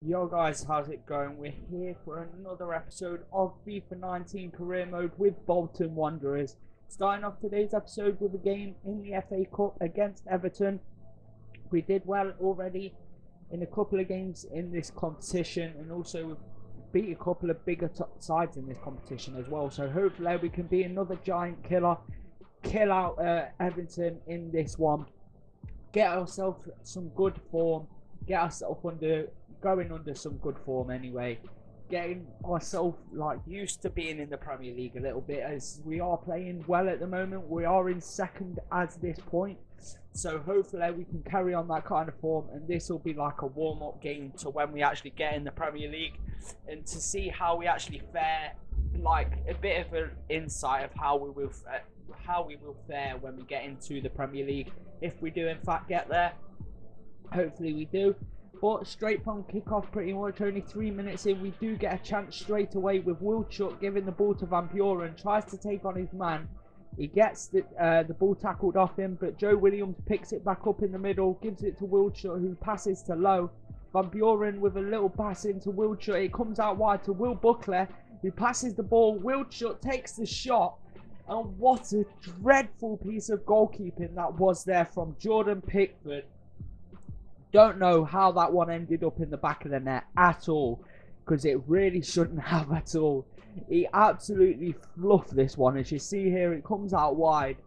Yo guys, how's it going? We're here for another episode of FIFA 19 Career Mode with Bolton Wanderers. Starting off today's episode with a game in the FA Cup against Everton. We did well already in a couple of games in this competition, and also we've beat a couple of bigger sides in this competition as well. So hopefully we can be another giant killer, kill out Everton in this one, get ourselves some good form, get ourselves going under some good form anyway, getting ourselves used to being in the Premier League a little bit, as we are playing well at the moment. We are in second at this point, so hopefully we can carry on that kind of form, and this will be like a warm-up game to when we actually get in the Premier League, and to see how we actually fare, like a bit of an insight of how we will fare when we get into the Premier League, if we do in fact get there. Hopefully we do. But straight from kickoff, pretty much only 3 minutes in, we do get a chance straight away with Wilczuk giving the ball to Van Buren, tries to take on his man. He gets the ball tackled off him, but Joe Williams picks it back up in the middle, gives it to Wilczuk, who passes to Lowe. Van Buren with a little pass into Wilczuk. It comes out wide to Will Buckley, who passes the ball. Wilczuk takes the shot, and what a dreadful piece of goalkeeping that was there from Jordan Pickford. Don't know how that one ended up in the back of the net at all, because it really shouldn't have at all. He absolutely fluffed this one. As you see here, it comes out wide.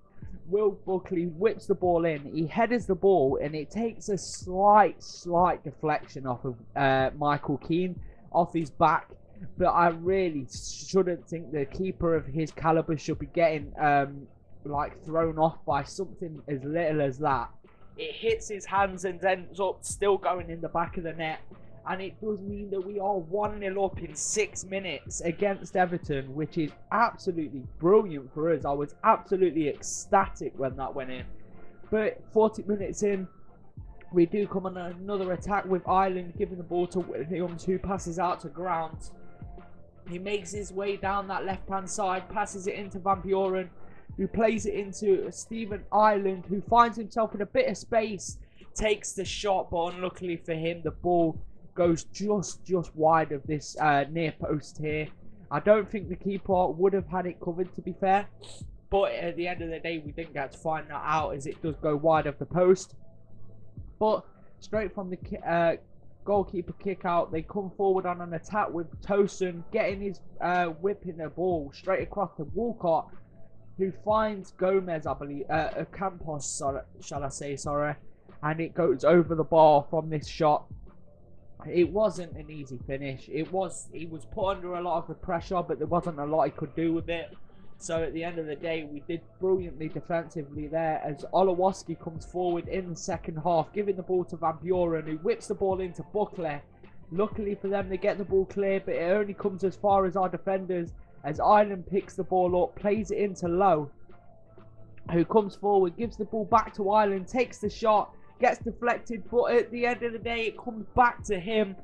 Will Buckley whips the ball in. He headers the ball, and it takes a slight deflection off of Michael Keane, off his back. But I really shouldn't think the keeper of his caliber should be getting thrown off by something as little as that. It hits his hands and ends up still going in the back of the net. And it does mean that we are 1-0 up in 6 minutes against Everton, which is absolutely brilliant for us. I was absolutely ecstatic when that went in. But 40 minutes in, we do come on another attack with Ireland giving the ball to Williams, who passes out to Grant. He makes his way down that left-hand side, passes it into Van Buren, who plays it into Stephen Ireland, who finds himself in a bit of space, takes the shot, but unluckily for him, the ball goes just wide of this near post here. I don't think the keeper would have had it covered, to be fair, but at the end of the day, we didn't get to find that out, as it does go wide of the post. But straight from the goalkeeper kick out, they come forward on an attack with Tosin getting his whipping the ball straight across to Walcott, who finds Gomez, I believe, Campos, shall I say, sorry, and it goes over the bar from this shot. It wasn't an easy finish. He was put under a lot of the pressure, but there wasn't a lot he could do with it. So at the end of the day, we did brilliantly defensively there, as Olowski comes forward in the second half, giving the ball to Van Buren, who whips the ball into Buckley. Luckily for them, they get the ball clear, but it only comes as far as our defenders, as Ireland picks the ball up, plays it into Lowe, who comes forward, gives the ball back to Ireland, takes the shot, gets deflected, but at the end of the day, it comes back to him,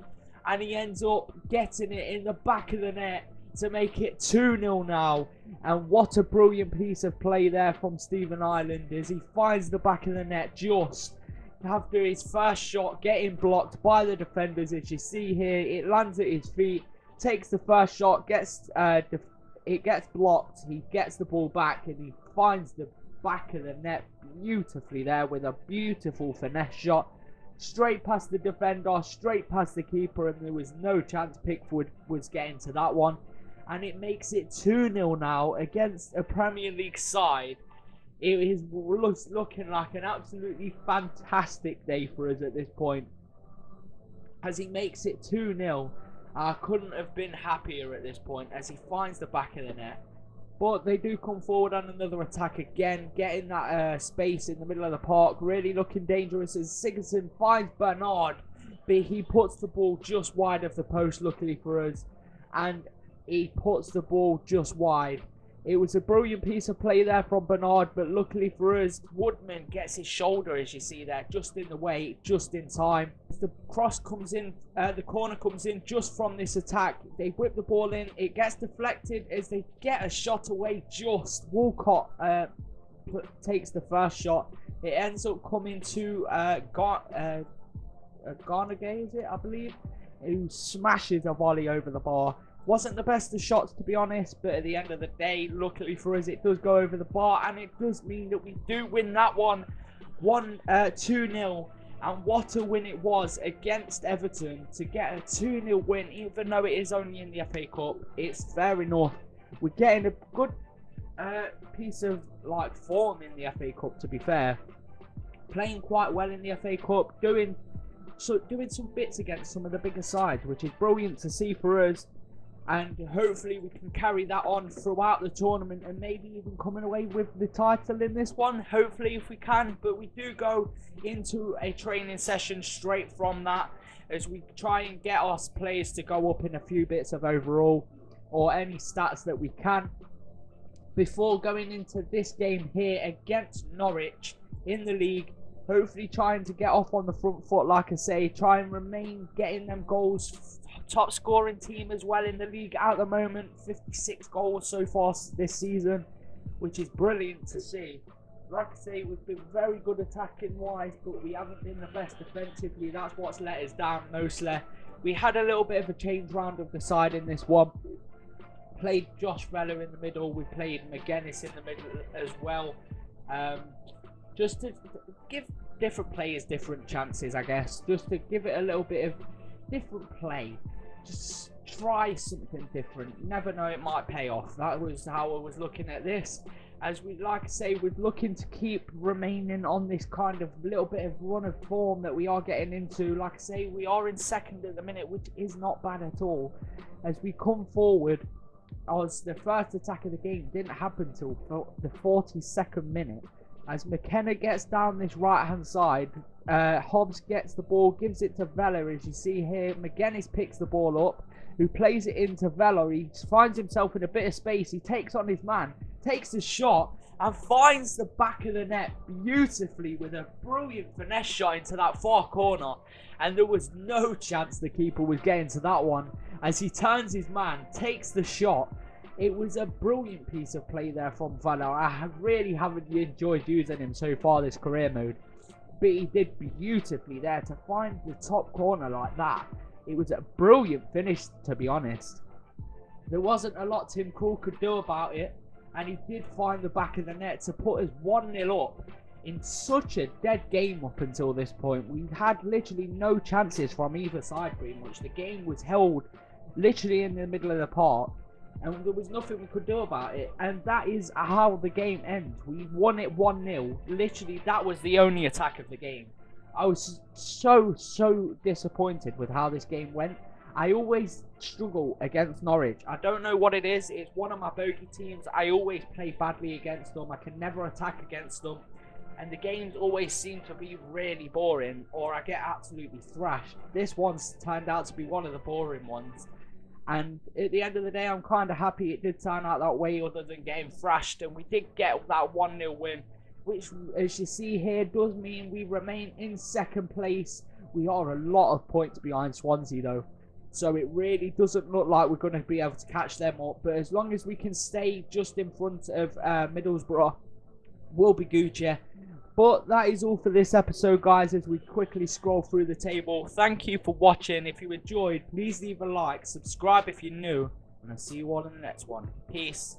and he ends up getting it in the back of the net to make it 2-0 now. And what a brilliant piece of play there from Stephen Ireland, as he finds the back of the net just after his first shot getting blocked by the defenders. As you see here, it lands at his feet, takes the first shot, it gets blocked, he gets the ball back, and he finds the back of the net beautifully there with a beautiful finesse shot, straight past the defender, straight past the keeper, and there was no chance Pickford was getting to that one. And it makes it 2-0 now against a Premier League side. It is looking like an absolutely fantastic day for us at this point, as he makes it 2-0. I couldn't have been happier at this point, as he finds the back of the net. But they do come forward on another attack again, getting that space in the middle of the park, really looking dangerous, as Sigurdsson finds Bernard, but he puts the ball just wide of the post, luckily for us, and he puts the ball just wide. It was a brilliant piece of play there from Bernard, but luckily for us, Woodman gets his shoulder, as you see there, just in the way, just in time. The cross comes in, the corner comes in just from this attack. They whip the ball in, it gets deflected as they get a shot away just. Walcott takes the first shot. It ends up coming to Garnagay, is it, I believe? who smashes a volley over the bar. Wasn't the best of shots, to be honest, but at the end of the day, luckily for us, it does go over the bar, and it does mean that we do win that one 2-0. And what a win it was against Everton to get a 2-0 win, even though it is only in the FA Cup. It's fair enough. We're getting a good piece of form in the FA Cup, to be fair. Playing quite well in the FA Cup, doing some bits against some of the bigger sides, which is brilliant to see for us. And hopefully we can carry that on throughout the tournament and maybe even coming away with the title in this one. Hopefully if we can. But we do go into a training session straight from that as we try and get our players to go up in a few bits of overall or any stats that we can before going into this game here against Norwich in the league. Hopefully trying to get off on the front foot, like I say, try and remain getting them goals. Top scoring team as well in the league at the moment, 56 goals so far this season, which is brilliant to see. Like I say, we've been very good attacking wise, but we haven't been the best defensively. That's what's let us down mostly. We had a little bit of a change round of the side in this one. Played Josh Vella in the middle, we played McGuinness in the middle as well. Just to give different players different chances, I guess. Just to give it a little bit of different play. Just try something different. You never know, it might pay off. That was how I was looking at this. As we, like I say, we're looking to keep remaining on this kind of little bit of run of form that we are getting into. Like I say, we are in second at the minute, which is not bad at all. As we come forward, as the first attack of the game didn't happen till the 42nd minute. As McKenna gets down this right hand side, Hobbs gets the ball, gives it to Vella, as you see here. McGuinness picks the ball up, who plays it into Vella. He finds himself in a bit of space. He takes on his man, takes the shot, and finds the back of the net beautifully with a brilliant finesse shot into that far corner. And there was no chance the keeper was getting to that one. As he turns his man, takes the shot. It was a brilliant piece of play there from Vella. I really haven't enjoyed using him so far this career mode. But he did beautifully there to find the top corner like that. It was a brilliant finish, to be honest. There wasn't a lot Tim Krul could do about it. And he did find the back of the net to put us 1-0 up in such a dead game up until this point. We had literally no chances from either side pretty much. The game was held literally in the middle of the park. And there was nothing we could do about it. And that is how the game ends. We won it 1-0. Literally, that was the only attack of the game. I was so disappointed with how this game went. I always struggle against Norwich. I don't know what it is. It's one of my bogey teams. I always play badly against them. I can never attack against them. And the games always seem to be really boring. Or I get absolutely thrashed. This one's turned out to be one of the boring ones. And at the end of the day, I'm kind of happy it did turn out that way other than getting thrashed. And we did get that 1-0 win, which, as you see here, does mean we remain in second place. We are a lot of points behind Swansea, though. So it really doesn't look like we're going to be able to catch them up. But as long as we can stay just in front of Middlesbrough, we'll be Gucci. But that is all for this episode, guys, as we quickly scroll through the table. Thank you for watching. If you enjoyed, please leave a like, subscribe if you're new, and I'll see you all in the next one. Peace.